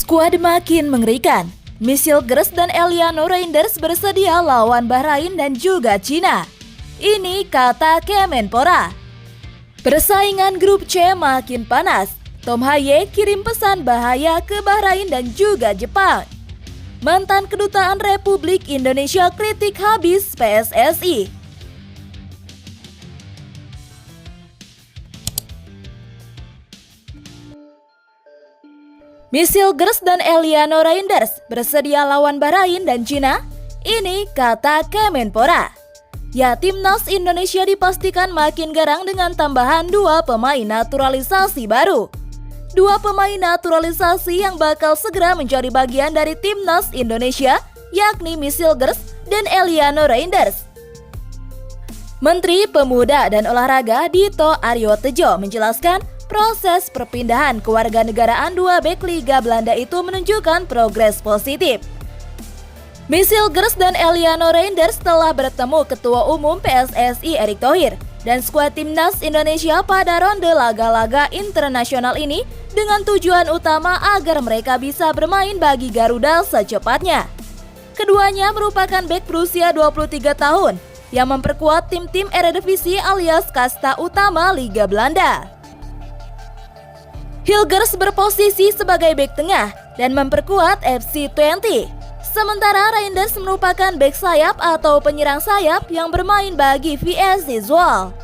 Skuad makin mengerikan. Michelle Gers dan Eliano Reinders bersedia lawan Bahrain dan juga Cina. Ini kata Kemenpora. Persaingan grup C makin panas. Tom Haye kirim pesan bahaya ke Bahrain dan juga Jepang. Mantan Kedutaan Republik Indonesia kritik habis PSSI. Michelle Gers dan Eliano Reinders bersedia lawan Bahrain dan Cina. Ini kata Kemenpora. Ya, timnas Indonesia dipastikan makin garang dengan tambahan 2 pemain naturalisasi baru. 2 pemain naturalisasi yang bakal segera menjadi bagian dari timnas Indonesia, yakni Michelle Gers dan Eliano Reinders. Menteri Pemuda dan Olahraga Dito Aryo Tejo menjelaskan proses perpindahan kewarganegaraan 2 bek Liga Belanda itu menunjukkan progres positif. Michelle Gers dan Eliano Reinders telah bertemu Ketua Umum PSSI Erick Thohir dan skuad timnas Indonesia pada ronde laga-laga internasional ini dengan tujuan utama agar mereka bisa bermain bagi Garuda secepatnya. Keduanya merupakan bek berusia 23 tahun yang memperkuat tim-tim Eredivisie alias kasta utama Liga Belanda. Hilgers berposisi sebagai bek tengah dan memperkuat FC20. Sementara Reinders merupakan bek sayap atau penyerang sayap yang bermain bagi VS Zwolle.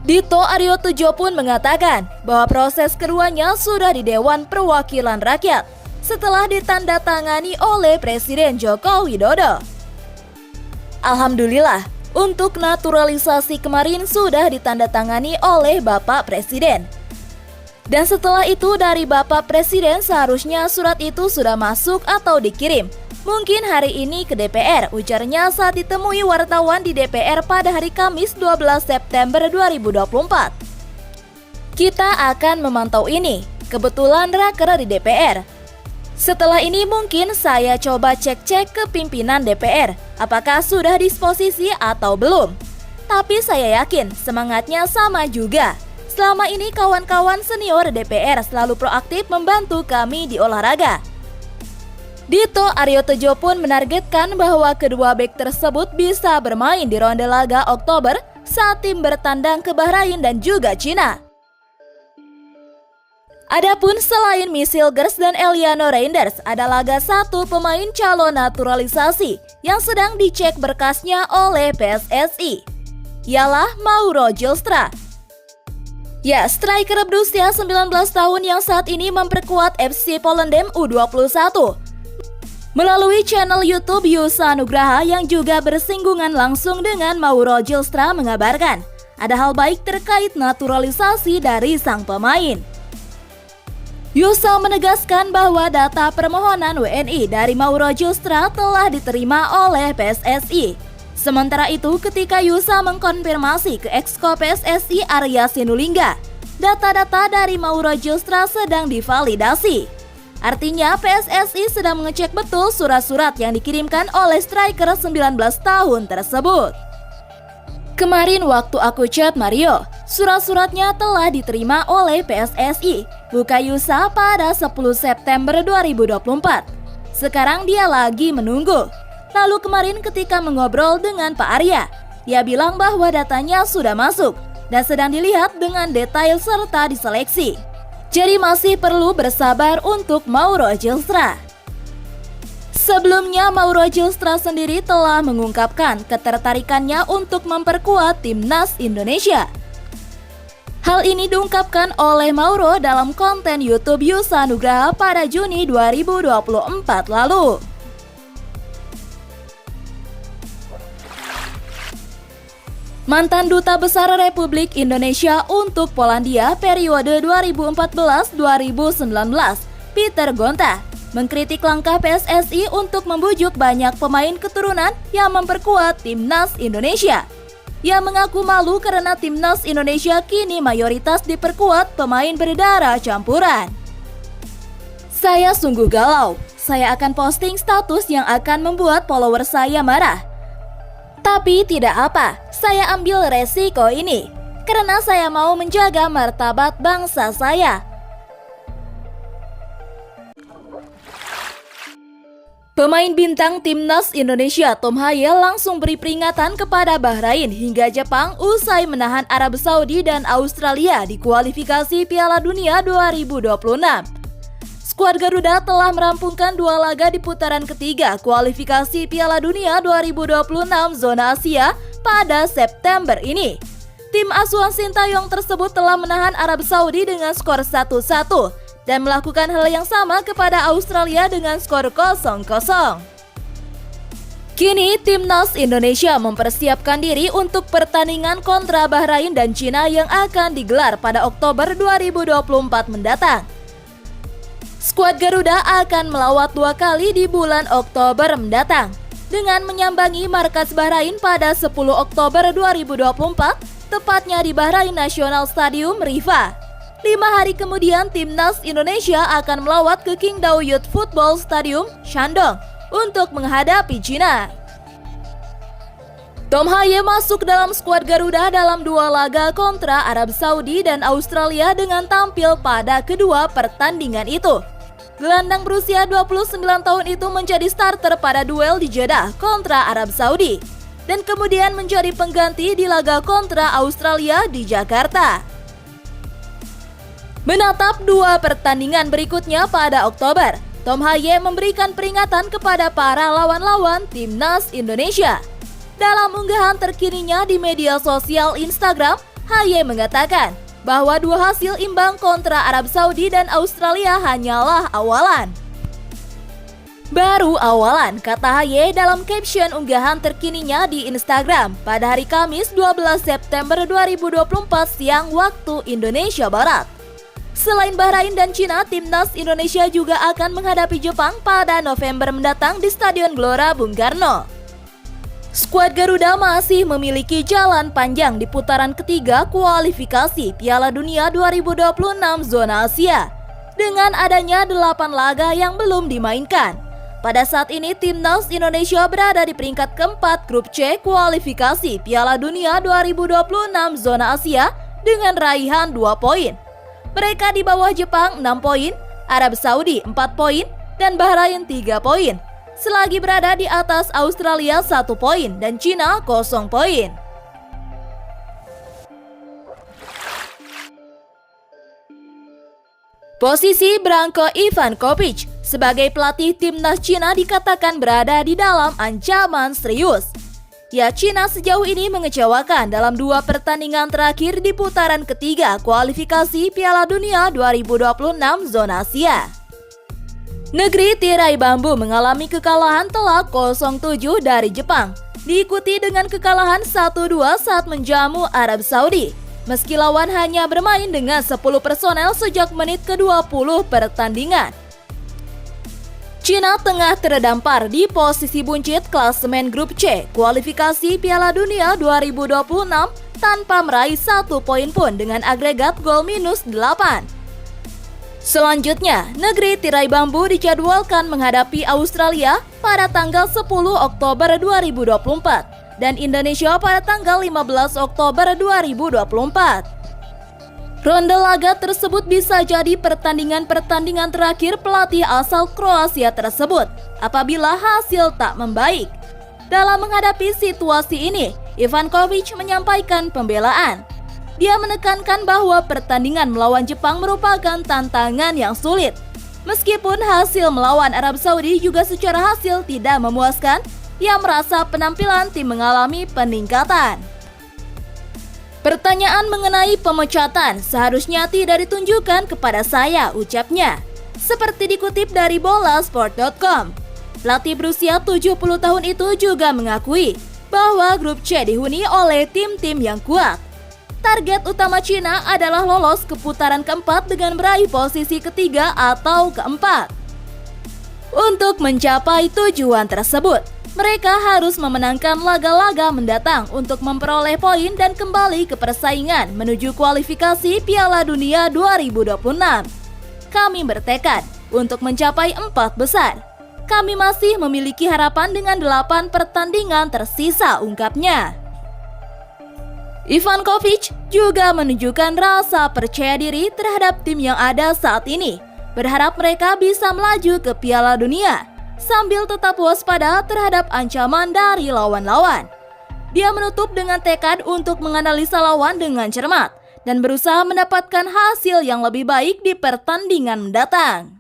Dito Aryo Tejo pun mengatakan bahwa proses keduanya sudah di Dewan Perwakilan Rakyat setelah ditandatangani oleh Presiden Joko Widodo. Alhamdulillah, untuk naturalisasi kemarin sudah ditandatangani oleh Bapak Presiden. Dan setelah itu dari Bapak Presiden seharusnya surat itu sudah masuk atau dikirim. Mungkin hari ini ke DPR, ujarnya saat ditemui wartawan di DPR pada hari Kamis 12 September 2024. Kita akan memantau ini, kebetulan raker di DPR. Setelah ini mungkin saya coba cek-cek ke pimpinan DPR, apakah sudah disposisi atau belum. Tapi saya yakin semangatnya sama juga. Selama ini kawan-kawan senior DPR selalu proaktif membantu kami di olahraga. Dito Aryo Tejo pun menargetkan bahwa kedua bek tersebut bisa bermain di ronde laga Oktober saat tim bertandang ke Bahrain dan juga Cina. Adapun selain Michelle Gers dan Eliano Reinders, ada laga satu pemain calon naturalisasi yang sedang dicek berkasnya oleh PSSI. Ialah Mauro Gilstra. Ya, striker berusia 19 tahun yang saat ini memperkuat FC Volendam U21. Melalui channel YouTube Yusa Nugraha yang juga bersinggungan langsung dengan Mauro Gilstra mengabarkan ada hal baik terkait naturalisasi dari sang pemain. Yusa menegaskan bahwa data permohonan WNI dari Mauro Gilstra telah diterima oleh PSSI. Sementara itu, ketika Yusa mengkonfirmasi ke Exco PSSI Arya Sinulinga, data-data dari Mauro Gilstra sedang divalidasi. Artinya PSSI sedang mengecek betul surat-surat yang dikirimkan oleh striker 19 tahun tersebut. Kemarin waktu aku chat Mario, surat-suratnya telah diterima oleh PSSI, buka Yusa pada 10 September 2024. Sekarang dia lagi menunggu. Lalu kemarin ketika mengobrol dengan Pak Arya, dia bilang bahwa datanya sudah masuk dan sedang dilihat dengan detail serta diseleksi. Jadi masih perlu bersabar untuk Mauro Gilstra. Sebelumnya Mauro Gilstra sendiri telah mengungkapkan ketertarikannya untuk memperkuat timnas Indonesia. Hal ini diungkapkan oleh Mauro dalam konten YouTube Yusa Nugraha pada Juni 2024 lalu. Mantan Duta Besar Republik Indonesia untuk Polandia periode 2014-2019, Peter Gonta, mengkritik langkah PSSI untuk membujuk banyak pemain keturunan yang memperkuat timnas Indonesia. Ia mengaku malu karena timnas Indonesia kini mayoritas diperkuat pemain berdarah campuran. Saya sungguh galau. Saya akan posting status yang akan membuat follower saya marah. Tapi tidak apa, saya ambil resiko ini karena saya mau menjaga martabat bangsa saya. Pemain bintang timnas Indonesia Tom Haye langsung beri peringatan kepada Bahrain hingga Jepang usai menahan Arab Saudi dan Australia di kualifikasi Piala Dunia 2026. Skuad Garuda telah merampungkan 2 laga di putaran ketiga kualifikasi Piala Dunia 2026 zona Asia pada September ini. Tim asuhan Sintayong tersebut telah menahan Arab Saudi dengan skor 1-1 dan melakukan hal yang sama kepada Australia dengan skor 0-0. Kini timnas Indonesia mempersiapkan diri untuk pertandingan kontra Bahrain dan Cina yang akan digelar pada Oktober 2024 mendatang. Skuad Garuda akan melawat 2 kali di bulan Oktober mendatang dengan menyambangi markas Bahrain pada 10 Oktober 2024, tepatnya di Bahrain National Stadium Rifa. 5 hari kemudian, timnas Indonesia akan melawat ke Qingdao Youth Football Stadium, Shandong, untuk menghadapi Cina. Tom Haye masuk dalam skuad Garuda dalam 2 laga kontra Arab Saudi dan Australia dengan tampil pada kedua pertandingan itu. Gelandang berusia 29 tahun itu menjadi starter pada duel di Jeddah kontra Arab Saudi dan kemudian menjadi pengganti di laga kontra Australia di Jakarta. Menatap 2 pertandingan berikutnya pada Oktober, Tom Haye memberikan peringatan kepada para lawan-lawan timnas Indonesia. Dalam unggahan terkininya di media sosial Instagram, Haye mengatakan bahwa 2 hasil imbang kontra Arab Saudi dan Australia hanyalah awalan. Baru awalan, kata Haye dalam caption unggahan terkininya di Instagram pada hari Kamis 12 September 2024 siang waktu Indonesia Barat. Selain Bahrain dan Cina, timnas Indonesia juga akan menghadapi Jepang pada November mendatang di Stadion Gelora Bung Karno. Skuad Garuda masih memiliki jalan panjang di putaran ketiga kualifikasi Piala Dunia 2026 zona Asia dengan adanya 8 laga yang belum dimainkan. Pada saat ini, timnas Indonesia berada di peringkat keempat grup C kualifikasi Piala Dunia 2026 zona Asia dengan raihan 2 poin. Mereka di bawah Jepang 6 poin, Arab Saudi 4 poin, dan Bahrain 3 poin. Selagi berada di atas Australia 1 poin dan Cina 0 poin. Posisi Branko Ivanovic sebagai pelatih timnas Cina dikatakan berada di dalam ancaman serius. Ya, Cina sejauh ini mengecewakan dalam 2 pertandingan terakhir di putaran ketiga kualifikasi Piala Dunia 2026 zona Asia. Negeri tirai bambu mengalami kekalahan telak 0-7 dari Jepang, diikuti dengan kekalahan 1-2 saat menjamu Arab Saudi. Meski lawan hanya bermain dengan 10 personel sejak menit ke-20 pertandingan. Cina tengah terdampar di posisi buncit klasemen grup C kualifikasi Piala Dunia 2026 tanpa meraih 1 poin pun dengan agregat gol minus 8. Selanjutnya, negeri tirai bambu dijadwalkan menghadapi Australia pada tanggal 10 Oktober 2024 dan Indonesia pada tanggal 15 Oktober 2024. Ronde laga tersebut bisa jadi pertandingan-pertandingan terakhir pelatih asal Kroasia tersebut apabila hasil tak membaik. Dalam menghadapi situasi ini, Ivanovic menyampaikan pembelaan. Dia menekankan bahwa pertandingan melawan Jepang merupakan tantangan yang sulit. Meskipun hasil melawan Arab Saudi juga secara hasil tidak memuaskan, ia merasa penampilan tim mengalami peningkatan. Pertanyaan mengenai pemecatan seharusnya tidak ditunjukkan kepada saya, ucapnya. Seperti dikutip dari bolasport.com. Pelatih berusia 70 tahun itu juga mengakui bahwa grup C dihuni oleh tim-tim yang kuat. Target utama Cina adalah lolos ke putaran keempat dengan meraih posisi ketiga atau keempat. Untuk mencapai tujuan tersebut, mereka harus memenangkan laga-laga mendatang untuk memperoleh poin dan kembali ke persaingan menuju kualifikasi Piala Dunia 2026. Kami bertekad untuk mencapai 4 besar. Kami masih memiliki harapan dengan 8 pertandingan tersisa, ungkapnya. Ivanovic juga menunjukkan rasa percaya diri terhadap tim yang ada saat ini, berharap mereka bisa melaju ke Piala Dunia. sambil tetap waspada terhadap ancaman dari lawan-lawan. Dia menutup dengan tekad untuk menganalisa lawan dengan cermat dan berusaha mendapatkan hasil yang lebih baik di pertandingan mendatang.